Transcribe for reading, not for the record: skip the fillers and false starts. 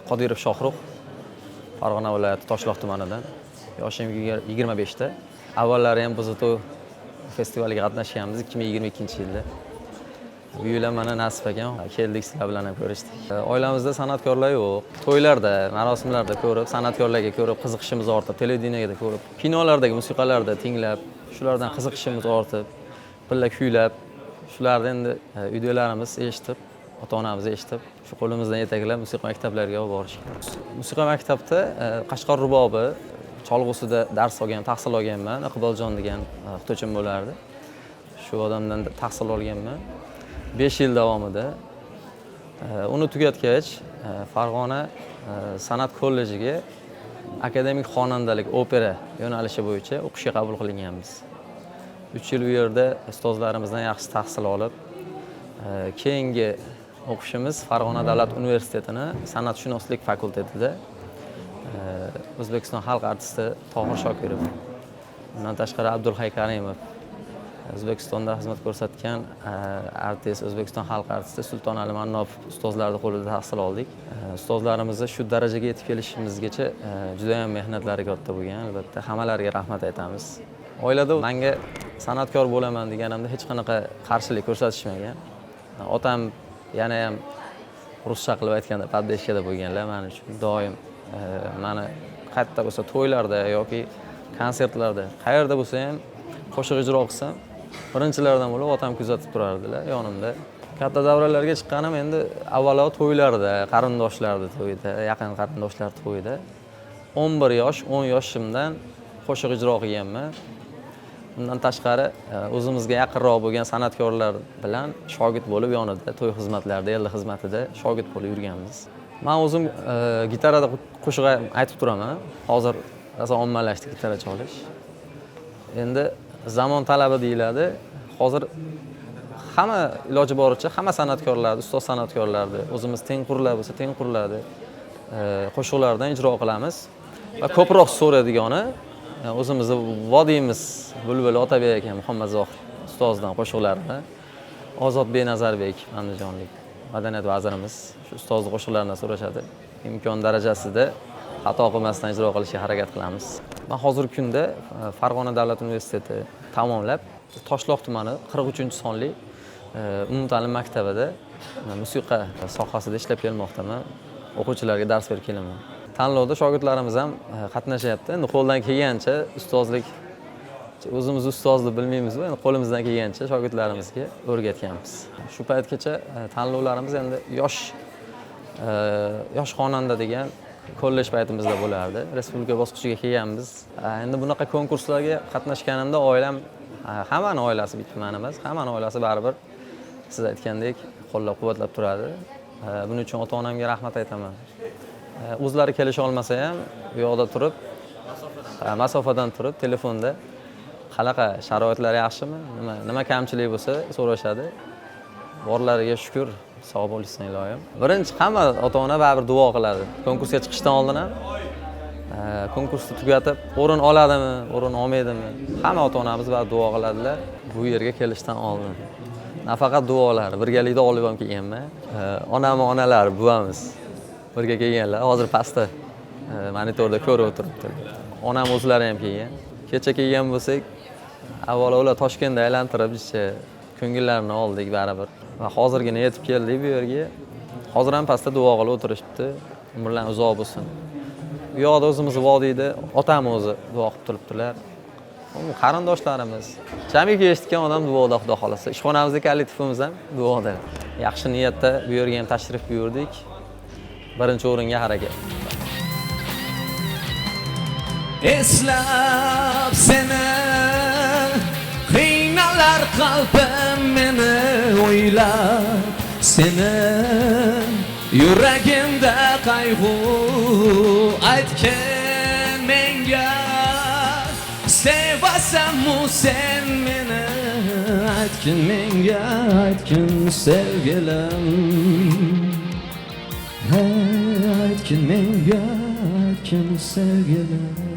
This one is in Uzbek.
Qodirov Shohruh, Farg'ona viloyati Toshloq tumanidan. Yoshim 25 ta. Avvallari ham biz to'y festivaliga qatnashganmiz 2022-yilda. Bu yil ham mana nasib ekan, keldik sizlar bilan ham ko'rishdik. Oilamizda san'atkorlar yo'q. To'ylarda, marosimlarda ko'rib, san'atkorlarga ko'rib qiziqishimiz ortib, televideniyada ko'rib, kinolardagi musiqalarda tinglab, shulardan qiziqishimiz ortib, birga kuylab, shularni endi uydalarimiz eshitib, ota-onamiz eshitib, shu qo'limizdan yetaklab musiqa maktablariga olib borishgan. Musiqa maktabida Qashqar rubobi cholg'usida dars olgan, tahsil olganman. Iqboljon degan o'qituvchim bo'lardi. Shu odamdan tahsil olganman. 5 yil davomida. Uni tugatgach, Farg'ona san'at kollejiga akademik xonandalik, opera yo'nalishi bo'yicha o'qishga qabul qilinganmiz. 3 yil u yerda ustozlarimizdan yaxshi tahsil olib, keyingi o'qishimiz Farg'ona davlat universitetini san'atshunoslik fakultetida O'zbekiston xalq artisti Tohir Shokirov, undan tashqari Abdulhay Karimov, O'zbekistonda xizmat ko'rsatgan artist, O'zbekiston xalq artisti Sultonali Mannopov ustozlarning qo'lida tahsil oldik. Ustozlarimizni shu darajaga yetib kelishimizgacha juda ham mehnatlari katta bo'lgan. Albatta hammalariga rahmat aytamiz. Oilada menga san'atkor bo'laman deganimda hech qanaqa qarshilik ko'rsatishmagan. Otam yana ham ruscha qilib aytganda poddeshkada bo'lganlar men uchun doim meni qayerda bo'lsa to'ylarda yoki konsertlarda, qayerda bo'lsa ham qo'shiq ijro qilsam, birinchilardan bo'lib otam kuzatib turardilar yonimda. Katta davralarga chiqqanim endi avvalo to'ylarda, qarindoshlarda to'yda, yaqin qarindoshlar to'yda 11 yosh, 10 yoshimdan qo'shiq ijro qilganman. Bundan tashqari o'zimizga yaqinroq bo'lgan san'atkorlar bilan shogird bo'lib yonida to'y xizmatlarida, el xizmatida shogird bo'lib yurganmiz. Men o'zim gitarada qo'shiq aytib turaman. Hozir rosa ommalashdi gitara chalish. Endi zamon talabi deyiladi. Hozir hamma iloji boricha hamma san'atkorlarni, ustoz san'atkorlarni o'zimiz tengqurlar bo'lsa tengqurlarni qo'shiqlardan ijro qilamiz va ko'proq so'radigani o'zimizni vodiyimiz Bulbul Otabek aka Muhammad Zohid ustozdan qo'shiqlarni, Ozod Benazarbek andijonlik madaniyat vazirimiz shu ustozning qo'shiqlarini so'rashadi. Imkon darajasida xato qilmasdan ijro qilishga harakat qilamiz. Men hozirgi kunda Farg'ona davlat universiteti tamomlab, Toshloq tumani 43-sonli umumta'lim maktabida musiqa sohasida ishlab kelmoqdaman. O'quvchilarga dars berib kelaman. Tanlovda shogirdlarimiz ham qatnashyapti. Endi qo'ldan kelgancha ustozlik o'zimiz ustozni bilmaymiz-ku, endi qo'limizdan kelgancha shogirdlarimizga o'rgatganmiz. Shu paytgacha tanlovlarimiz endi yosh xonanda degan kollej paytimizda bo'lardi. Respublika bosqichiga kelganmiz. Endi bunaqa konkurslarga qatnashganimda oilam, hammaning oilasi bitta men emas, hammaning oilasi baribir siz aytgandek qo'llab-quvvatlab turadi. Buning uchun ota-onamga rahmat aytaman. O'zlari kelisha olmasa ham bu yoqda turib, masofadan turib telefonda qanaqa sharoitlar yaxshimi, nima kamchilik bo'lsa so'rashadi. Borlariga shukr, sog' bo'lishsin iloyim. Birinchi hamma ota-ona baribir duo qiladi. Konkursga chiqishdan oldin ham konkursni tugatib, o'rin oladimi, o'rin olmaydimi, hamma ota-onamiz baribir duo qiladilar bu yerga kelishdan oldin. Nafaqat duolar, birgalikda olib ham kelganman. Onam, onalar, buvamiz birga kelganlar. Hozir pastda monitorda ko'rib o'tiribdi. Onam o'zlari ham kelgan. Kecha kelgan bo'lsak, avvalo ular Toshkentda aylantirib, ko'ngillarini oldik baribir. Va hozirgina yetib keldik bu yerga. Hozir ham pastda duo qilib o'tirishibdi. Umrlar uzoq bo'lsin. Bu yoqda o'zimiz vodiyda otam o'zi duo qilib turibdilar. Qarindoshlarimiz, jamiki eshitgan odam duoda Xudo xolasa. Ishxonamizda kollektivimiz ham duoda. Yaxshi niyatda bu yerga ham tashrif buyurdik. Birinchi o'ringa harakat. Eslab seni qiynalar qalbim meni o'ylab seni yuragimda qayg'u aytgin menga sevasanmi sen meni aytgin menga aytgin sevgilim aytgin menga aytgin sevgilim